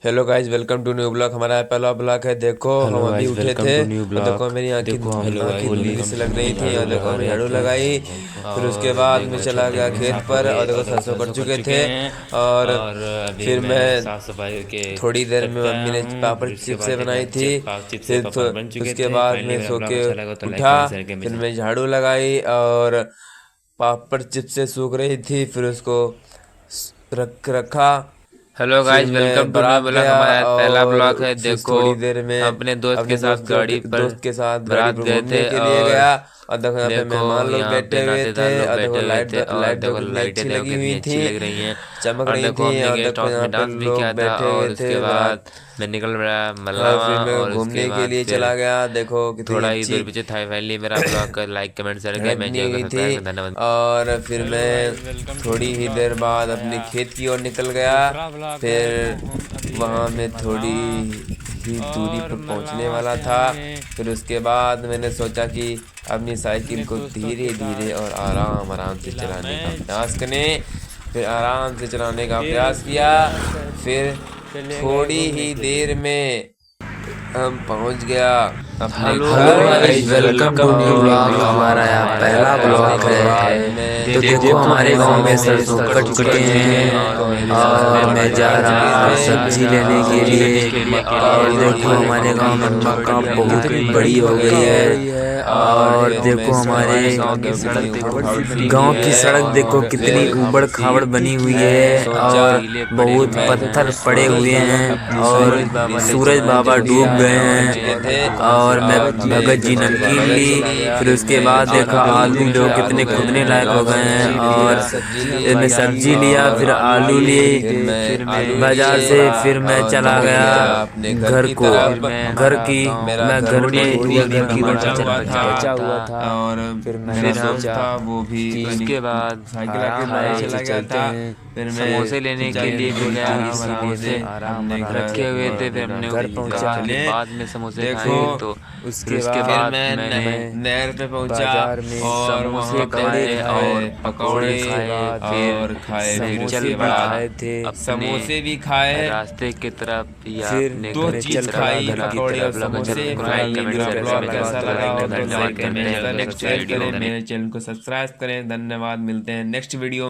Hello guys, welcome to new blog. हमारा पहला blog है। देखो हम अभी उठे थे और देखो मेरी आंखें धुंधली से लग रही थी और देखो मैं झाड़ू लगाई। फिर उसके बाद मैं चला गया खेत पर और देखो सरसों कट चुके थे। और फिर मैं थोड़ी देर में मम्मी ने पापड़ चिप्स बनाई थी। फिर उसके बाद मैं सो के उठा। फिर मैं झाड़ू लगाई और पापड़ चिप्स सूख रही थी, फिर उसको रखा। हेलो फिर गाइस, मैं वेलकम टू न्यू बारात ब्लॉग। गया हमारा पहला और ब्लॉग है। फिर देखो थोड़ी देर में अपने दोस्त के अपने साथ गाड़ी पर दोस्त के साथ गाड़ी बारात पर गए घूमने थे। के लिए और गया। और देखो यहाँ पे देखो मेहमान लोग यहाँ बैठे पे हुए थे नातेदार लोग और देखो बैठे हुए लाइट थे। और लाइट देखो देखो कितनी लाइटें अच्छी देखो लगी कितनी हुई अच्छी थी, लग रही हैं। चमक और रही देखो थी। हमने और गेस्ट देखो हाउस यहाँ में पे डांस भी किया लोग था। बैठे हुए और उसके थे बाद बारात। मैं निकल रहा और मल्लावा। फिर मैं और उसके घूमने के बाद लिए फिर चला गया। देखो कितनी थोड़ा ही अच्छी दूर पीछे था। पहले मेरा ब्लॉग कर लाइक कमेंट शेयर किया। सड़क मैं बनी जो हुई थी। सब्सक्राइब कर धन्यवाद। और फिर हेलो मैं गाइस, वेलकम टू थोड़ी न्यू ही ब्लॉग। देर बाद हमारा अपने खेत की ओर निकल गया। दूसरा ब्लॉग है। फिर हम अभी गए वहाँ थे में थोड़ी मल्लावा। ही दूरी और पर पहुँचने मल्लावा वाला से था। हमने फिर उसके बाद मैंने सोचा कि अपनी अपने साइकिल को दोस्तों के धीरे धीरे और साथ आराम आराम से खेला चलाने का मैच। प्रयास करें। फिर आराम से चलाने का फिर प्रयास उसके किया। बाद फिर चले गए थोड़ी घूमने ही के देर लिए। में हम पहुंच गया अपने हेलो हेलो घर। Guys, guys, welcome to welcome to new new blog. Blog. हमारा हमारा यहाँ यहाँ पहला पहला ब्लॉग उसके ब्लॉग बाद है। है। में तो देखो हमारे गांव में सरसों सरसों कट चुके हैं और मेरे और सामने मैं जा कट चुके रहा थे। सब्जी लेने के सब्जी लिए। लेने के लिए। और और देखो देखो हमारे गांव में मक्का बहुत कितनी बड़ी हो गई है। और और देखो देखो हमारे गांव की सड़क देखो कितनी गांव बड़ी की है। सड़क देखो और कितनी फिर ऊबड़ खाबड़ बनी हुई मैं है सोचा और टीले पड़े बहुत हुए पत्थर हैं। पड़े और हुए हैं अपनी और सूरज बाबा ले सूरज चुके बाबा हैं डूब हमें। गए और चुके हैं। थे। और मैं हमें भगत जी भगत नमकीन जी ली। फिर फिर उसके मैं बाद देखो आलू जो कितने हो गए खुदने हैं। लायक हो और गए हैं। सब्जी ली। और सब्जी मैं ली सब्जी लिया, और फिर आलू ली। फिर फिर मैं आलू मैं बाजार लिए से फिर मैं और चला निकल गया गया अपने घर घर की को। फिर तरफ। मैं घर हमारा की गाँव मेरा मैं घर घर थोड़ी ही में दूरी घर पर की हमारा रोटी घर बचा हुआ था। और मेरा फिर हम दोस्त था वो भी उसके बाद साइकिल आके खाए बाहर चला गया था। फिर मैं समोसे लेने सोचा के लिए कि भी गया। आराम आराम से समोसे अपने घर रखे हुए थे। फिर हमने घर कहा कि चले। बाद में समोसे देखो खाएंगे। तो फिर उसके फिर बाद मैं मैंने नहर पे पहुंचा और समोसे वहाँ पे खाए और पकौड़े खाए। और खाए। फिर चल उसके पड़ा बाद अपने समोसे भी खाए। रास्ते की तरफ या अपने दो घर की चीज तरफ खाई, चला। पकौड़े और ब्लॉग अच्छा समोसे। लगा तो लाइक फिलहाल कमेंट मेरा शेयर ब्लॉग करें। कैसा दोस्तों लगा लाइक हो तो धन्यवाद लाइक करते कमेंट हैं। करें, नेक्स्ट शेयर वीडियो करें, में मेरे चैनल को सब्सक्राइब करें। धन्यवाद, मिलते हैं नेक्स्ट वीडियो।